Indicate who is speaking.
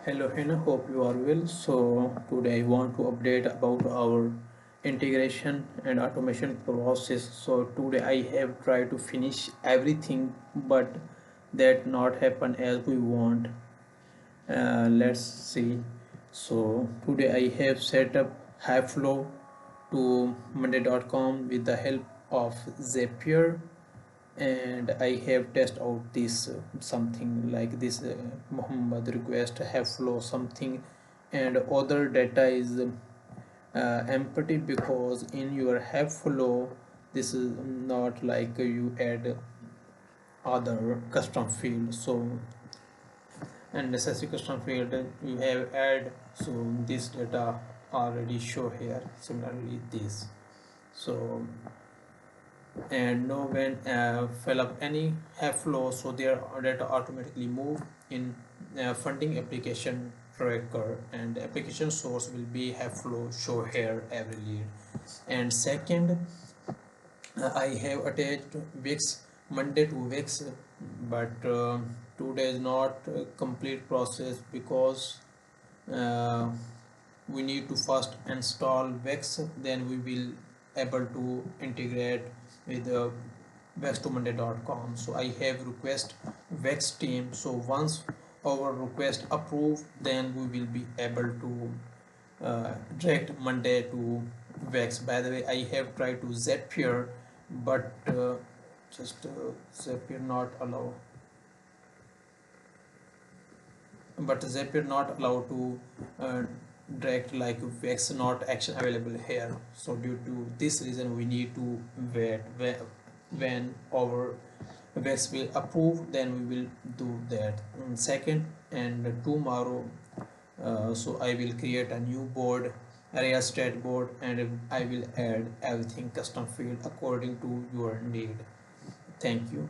Speaker 1: Hello, hope you are well. So today I want to update about our integration and automation process. So today I have tried to finish everything, but that not happen as we want. Let's see. So today I have set up Heyflow to Monday.com with the help of Zapier, and I have test out this something like this Muhammad request have flow something, and other data is empty because in your have flow this is not like you add other custom field. So and necessary custom field you have add, so this data already show here. Similarly this, so and know when fill up any have flow, so their data automatically move in funding application tracker, and application source will be have flow show here every lead. And second, I have attached Wix Monday to Wix, but today is not a complete process because uh, we need to first install Wix, then we will able to integrate with wix2monday.com. So I have request Wix team, so once our request approved, then we will be able to direct Monday to Wix. By the way, I have tried to Zapier, but just Zapier not allow, but Zapier not allowed to direct like Vex not action available here. So due to this reason we need to wait when our Vex will approve, then we will do that. Second, and tomorrow so I will create a new board, area state board, and I will add everything custom field according to your need. Thank you.